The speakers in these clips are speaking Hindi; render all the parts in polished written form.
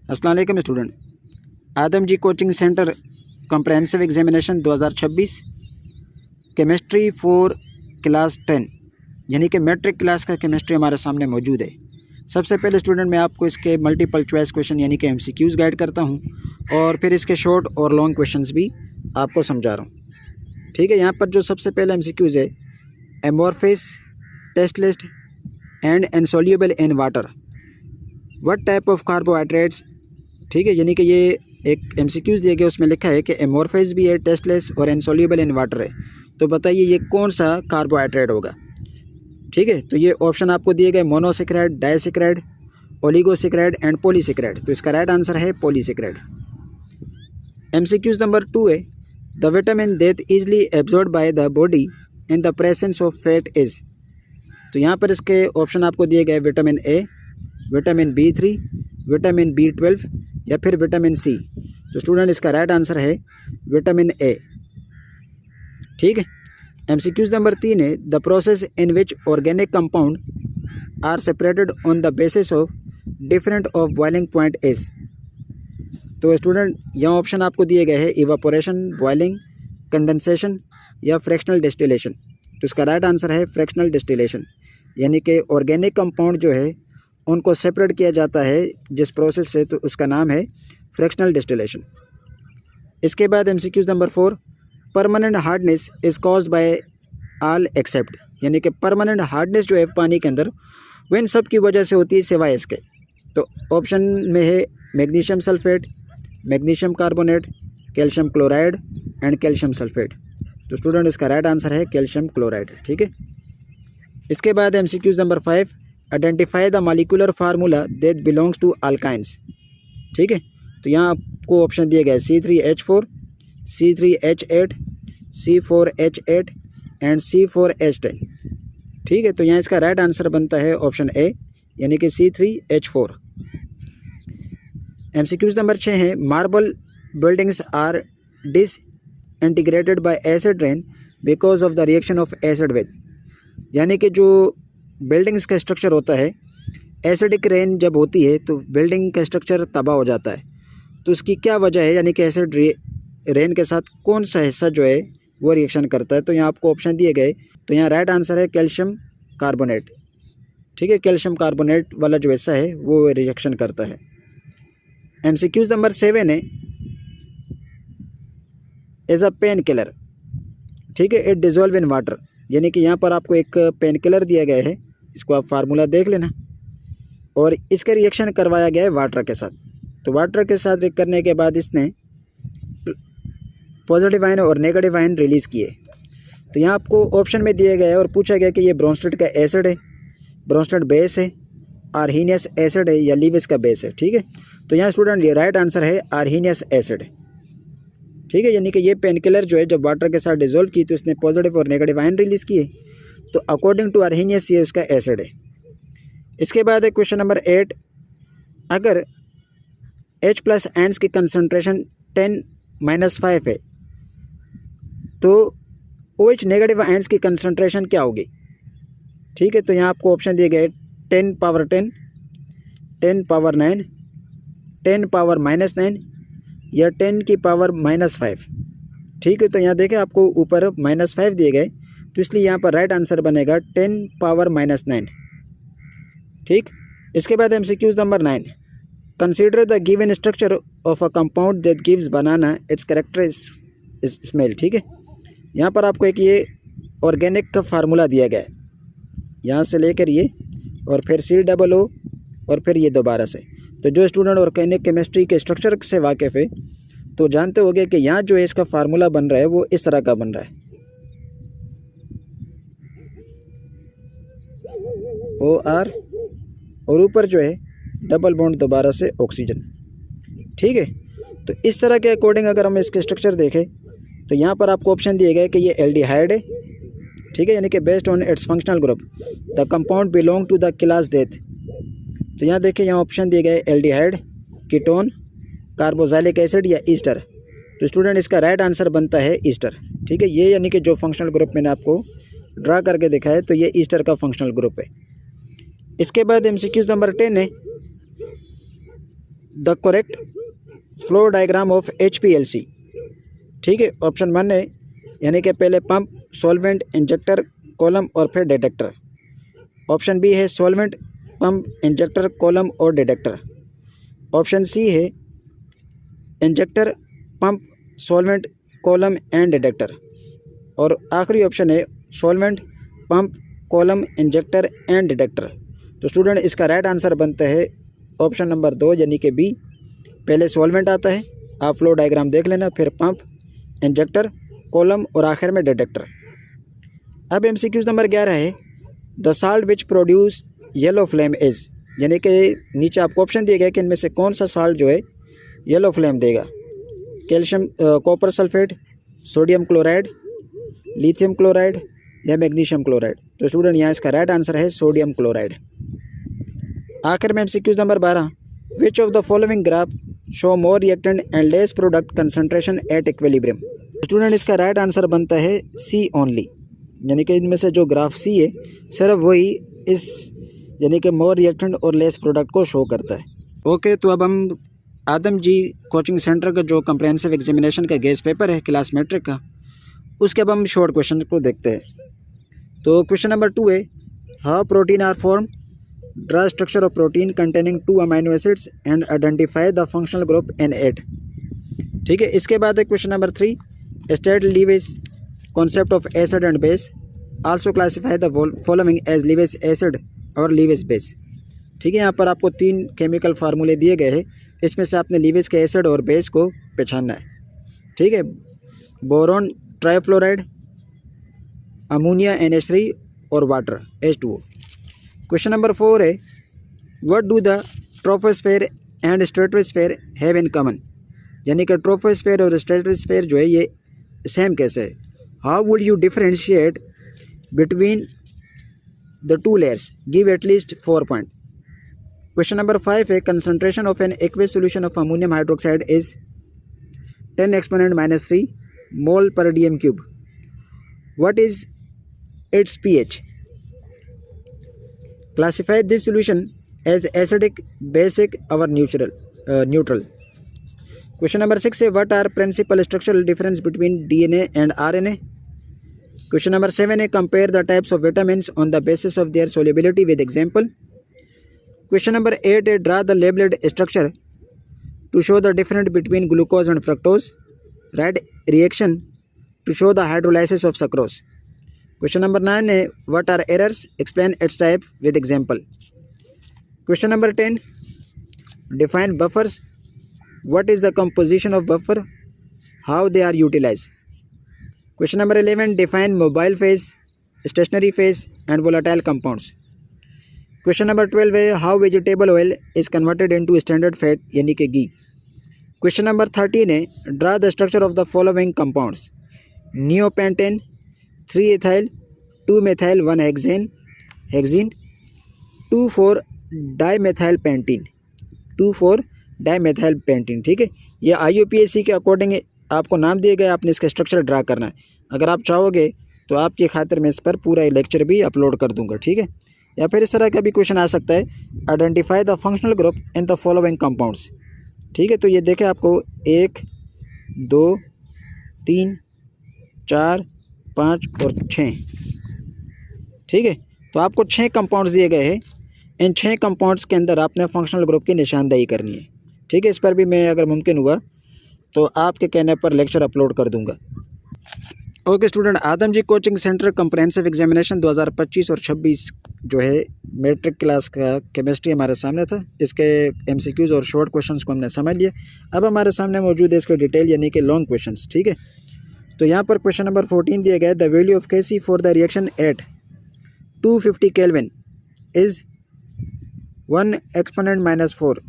अस्सलाम वालेकुम student. Adam ji coaching centre comprehensive examination 2026 chemistry for class 10 यानी कि मैट्रिक क्लास का केमिस्ट्री हमारे सामने मौजूद है। सबसे पहले स्टूडेंट मैं आपको इसके मल्टीपल चॉइस क्वेश्चन यानी कि MCQs गाइड करता हूं और फिर इसके शॉर्ट और लॉन्ग क्वेश्चंस भी आपको समझा रहा हूं। ठीक है, यहाँ पर जो सबसे पहले MCQs है, amorphous tasteless and insoluble in water, what type of carbohydrates. ठीक है, यानी कि ये एक MCQs दिए गए, उसमें लिखा है कि एमोरफेस भी है, टेस्टलेस और इनसॉल्युबल इन वाटर है, तो बताइए ये कौन सा कार्बोहाइड्रेट होगा। ठीक है, तो ये ऑप्शन आपको दिए गए monosaccharide, disaccharide, oligosaccharide and polysaccharide, तो इसका राइट आंसर है पॉलीसेक्राइड। MCQs नंबर 2 है, the vitamin that easily absorb by the body in the presence of fat is, तो यहाँ पर इसके ऑप्शन आपको दिए गए vitamin A, vitamin B3, vitamin B12 या फिर विटामिन C, तो स्टूडेंट इसका राइट आंसर है विटामिन ए। ठीक है, MCQs नंबर 3 है, the process in which organic compound are separated on the basis of different of boiling point is, तो स्टूडेंट यहाँ ऑप्शन आपको दिए गए हैं इवापोरेशन, बॉइलिंग, कंडेंसेशन या फ्रैक्शनल डिस्टिलेशन, तो इसका राइट आंसर है फ्रैक्शनल डिस्टिलेशन, यानी कि ऑर्गेनिक कंपाउंड जो है उनको सेपरेट किया जाता है जिस प्रोसेस से, तो उसका नाम है फ्रैक्शनल डिस्टिलेशन। इसके बाद MCQs number 4, permanent hardness is caused by all except, यानी कि परमानेंट हार्डनेस जो है पानी के अंदर वो इन सब की वजह से होती है सिवाय इसके, तो ऑप्शन में है magnesium sulphate, magnesium carbonate, calcium chloride and calcium sulphate, तो स्टूडेंट इसका राइट आंसर है कैल्शियम क्लोराइड। ठीक है, इसके बाद MCQs number 5, identify the molecular formula that belongs to alkynes. ठीक है, तो यहाँ आपको ऑप्शन दिए गए C3H4, C3H8, C4H8 and C4H10। ठीक है, तो यहाँ इसका राइट आंसर बनता है ऑप्शन ए, यानी कि C3H4। MCQs नंबर 6 है, marble buildings are disintegrated by acid rain because of the reaction of acid with, यानी कि जो बिल्डिंग्स का स्ट्रक्चर होता है, एसिडिक रेन जब होती है तो बिल्डिंग का स्ट्रक्चर तबाह हो जाता है, तो उसकी क्या वजह है, यानी कि एसिड रेन के साथ कौन सा हिस्सा जो है वो रिएक्शन करता है, तो यहाँ आपको ऑप्शन दिए गए, तो यहाँ राइट आंसर है कैल्शियम कार्बोनेट। ठीक है, कैल्शियम कार्बोनेट वाला जो हिस्सा है वो रिएक्शन करता है। MCQs नंबर 7 है, एज अ पेन किलर। ठीक है, इट डिजोल्व इन वाटर, यानी कि यहाँ पर आपको एक पेन किलर दिया गया है, इसको आप फार्मूला देख लेना, और इसका रिएक्शन करवाया गया है वाटर के साथ, तो वाटर के साथ रिएक्ट करने के बाद इसने पॉजिटिव आयन और नेगेटिव आयन रिलीज़ किए, तो यहाँ आपको ऑप्शन में दिए गए और पूछा गया कि ये ब्रोंस्टेड का एसिड है, ब्रोंस्टेड बेस है, आर्हीनियस एसिड है या लीविस का बेस है। ठीक है, तो यहाँ स्टूडेंट ये राइट आंसर है आर्हीनियस एसिड। ठीक है, यानी कि ये पेन किलर जो है जब वाटर के साथ डिजोल्व की तो इसने पॉजिटिव और नेगेटिव आयन रिलीज़ किए, तो अकॉर्डिंग टू आर्हीनियस ये उसका एसिड है। इसके बाद है क्वेश्चन नंबर 8, अगर H+ आयन्स की कंसनट्रेशन 10-5 है तो OH नेगेटिव आयन्स की कंसनट्रेशन क्या होगी। ठीक है, तो यहाँ आपको ऑप्शन दिए गए 10^10, 10^9, 10^-9 या 10^-5। ठीक है, तो यहाँ देखें आपको ऊपर -5 दिए गए, तो इसलिए यहाँ पर राइट आंसर बनेगा 10^-9। ठीक, इसके बाद MCQs number 9, consider the given structure of a compound that gives banana it's character smell. ठीक है, यहाँ पर आपको एक ये ऑर्गेनिक का फार्मूला दिया गया है, यहाँ से लेकर ये और फिर COO और फिर ये दोबारा से, तो जो स्टूडेंट ऑर्गेनिक केमिस्ट्री के स्ट्रक्चर से वाकिफ़ है तो जानते होंगे कि यहाँ जो है इसका फार्मूला बन रहा है वो इस तरह का बन रहा है, OR और ऊपर जो है डबल बॉन्ड दोबारा से ऑक्सीजन। ठीक है, तो इस तरह के अकॉर्डिंग अगर हम इसके स्ट्रक्चर देखें तो यहाँ पर आपको ऑप्शन दिए गए कि ये एल्डिहाइड है। ठीक है, यानी कि based on its functional group the compound belong to the class death, तो यहाँ देखिए यहाँ ऑप्शन दिए गए एल्डिहाइड, कीटोन, कार्बोक्सिलिक एसिड या ईस्टर, तो स्टूडेंट इसका राइट आंसर बनता है ईस्टर। ठीक है, ये यानी कि जो फंक्शनल ग्रुप मैंने आपको ड्रा करके दिखाया तो ये ईस्टर का फंक्शनल ग्रुप है। इसके बाद MCQs नंबर 10 है, the correct flow diagram of HPLC। ठीक है, ऑप्शन 1 है यानी कि पहले पंप, सॉल्वेंट, इंजेक्टर, कॉलम और फिर डिटेक्टर। ऑप्शन बी है सॉल्वेंट, पंप, इंजेक्टर, कॉलम और डिटेक्टर। ऑप्शन सी है injector, pump, solvent, column and detector. और आखिरी ऑप्शन है solvent, pump, column, injector and detector. तो स्टूडेंट इसका राइट आंसर बनता है ऑप्शन नंबर 2 यानी कि बी। पहले सॉल्वेंट आता है, आप फ्लो डायग्राम देख लेना, फिर पंप, इंजेक्टर, कॉलम और आखिर में डिटेक्टर। अब MCQs नंबर 11 है the salt which produce yellow flame is, यानी कि नीचे आपको ऑप्शन दिए गए कि इनमें से कौन सा साल्ट जो है येलो फ्लेम देगा। Calcium, copper sulphate, sodium chloride, lithium chloride या मैग्नीशियम क्लोराइड। तो स्टूडेंट यहाँ इसका राइट आंसर है सोडियम क्लोराइड। आखिर में MCQs number 12 which of the following graph show more reactant and less product concentration at equilibrium. Student इसका राइट आंसर बनता है सी ओनली, यानी कि इनमें से जो ग्राफ सी है सिर्फ वही इस यानी कि मोर रिएक्टेंट और लेस प्रोडक्ट को शो करता है। ओके, तो अब हम आदम जी कोचिंग सेंटर का जो कम्प्रहेंसिव एग्जामिनेशन का गेस पेपर है क्लास मैट्रिक का, उसके अब हम शॉर्ट क्वेश्चन को देखते हैं। तो क्वेश्चन नंबर 2 है how protein are form, draw structure of protein containing 2 amino acids and identify the functional group in it. ठीक है, इसके बाद है question number 3 state Lewis concept of acid and base, also classify the following as Lewis acid और लीविस बेस। ठीक है, यहाँ पर आपको 3 केमिकल फार्मूले दिए गए हैं, इसमें से आपने लीविस के एसिड और बेस को पहचानना है। ठीक है, बोरोन ट्राइफ्लोराइड, अमोनिया NH3 और वाटर H2O। क्वेश्चन नंबर 4 है what do the troposphere and stratosphere have in common, यानी कि ट्रोपोस्फेयर और स्ट्रेटोस्फेयर जो है ये सेम कैसे है। How would you differentiate between the 2 layers, give at least 4 point. Question number 5 है concentration of an aqueous solution of ammonium hydroxide is 10 exponent -3 mole per DM cube, what is its pH। Classify this solution as acidic, basic और न्यूट्रल। क्वेश्चन नंबर 6 है what are principal structural difference between DNA and RNA। Question number 7 है compare the types of vitamins on the basis of their solubility with example. Question number 8 है draw the labelled structure to show the difference between glucose and fructose, write reaction to show the hydrolysis of sucrose. Question number 9 है what are errors, explain its type with example. Question number 10 define buffers, what is the composition of buffer, how they are utilized। Question number 11 define mobile phase, stationary phase and volatile compounds। Question number 12 है how vegetable oil is converted into standard fat यानी कि घी। Question number 13 है draw the structure of the following compounds, neopentane, 3-ethyl, 2-methyl 1-hexane, 2,4-dimethylpentene, 2,4-डाइमेथाइलपेंटीन। ठीक है, ये IUPAC के अकॉर्डिंग आपको नाम दिए गए, आपने इसका स्ट्रक्चर ड्रा करना है। अगर आप चाहोगे तो आपकी खातिर मैं इस पर पूरा लेक्चर भी अपलोड कर दूंगा। ठीक है, या फिर इस तरह का भी क्वेश्चन आ सकता है identify the functional group in the following compounds. ठीक है, तो ये देखें आपको 1, 2, 3, 4, 5 और 6। ठीक है, तो आपको 6 कंपाउंड्स दिए गए हैं, इन 6 कंपाउंड्स के अंदर आपने फंक्शनल ग्रुप की निशानदेही करनी है। ठीक है, इस पर भी मैं अगर मुमकिन हुआ तो आपके कहने पर लेक्चर अपलोड कर दूंगा। Okay student, Adam ji coaching centre comprehensive examination 2025 और 26 जो है मैट्रिक क्लास का केमिस्ट्री हमारे सामने था। इसके MCQs और शॉर्ट क्वेश्चंस को हमने समझ लिया। अब हमारे सामने मौजूद है इसके डिटेल यानी कि लॉन्ग क्वेश्चंस। ठीक है, तो यहाँ पर क्वेश्चन नंबर 14 दिया गया है the value of Kc for the reaction at 250 kelvin is 1 exponent -4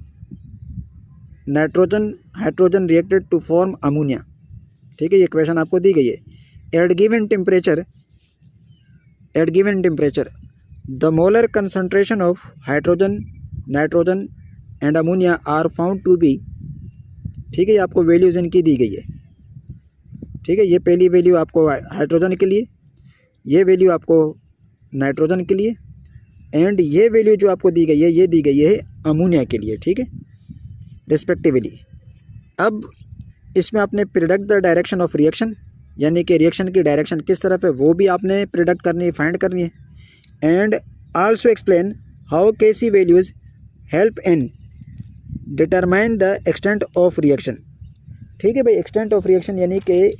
nitrogen hydrogen reacted to form ammonia. ठीक है, ये क्वेश्चन आपको दी गई है। At given temperature the molar concentration of hydrogen, nitrogen and ammonia are found to be. ठीक है, ये आपको वैल्यूज इनकी दी गई है। ठीक है, ये पहली वैल्यू आपको हाइड्रोजन के लिए, ये वैल्यू आपको नाइट्रोजन के लिए एंड ये वैल्यू जो आपको दी गई है ये दी गई है अमोनिया के लिए। ठीक है, रिस्पेक्टिवली। अब इसमें आपने predict the direction of reaction, यानी कि रिएक्शन की डायरेक्शन किस तरफ है वो भी आपने प्रिडिक्ट करनी है, फाइंड करनी है। And also explain how KC values help in determine the extent of reaction. ठीक है भाई, एक्सटेंट ऑफ रिएक्शन यानी कि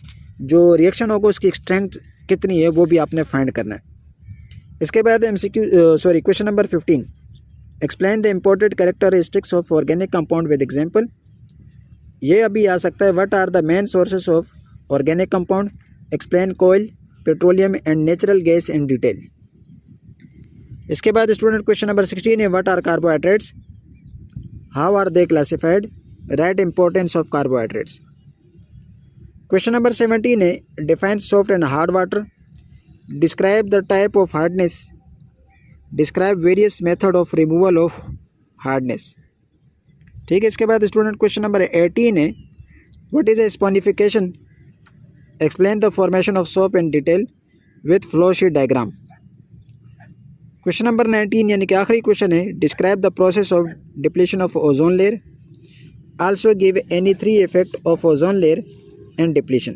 जो रिएक्शन होगा उसकी एक्सटेंट कितनी है वो भी आपने फाइंड करना है। इसके बाद question number 15, explain the important characteristics of organic compound with example. ये अभी आ सकता है, what are the main sources of organic compound, explain coal, petroleum and natural gas in detail. इसके बाद स्टूडेंट क्वेश्चन नंबर 16 है, what are carbohydrates, how are they classified, write importance of carbohydrates. Question number 17 है, define soft and hard water, describe the type of hardness, describe various method of removal of hardness. ठीक है। इसके बाद स्टूडेंट क्वेश्चन नंबर 18 है, what is a saponification, explain the formation of soap in detail with flow sheet diagram. Question number 19 यानी कि आखिरी क्वेश्चन है, describe the process of depletion of ozone layer, also give any 3 effect of ozone layer and depletion.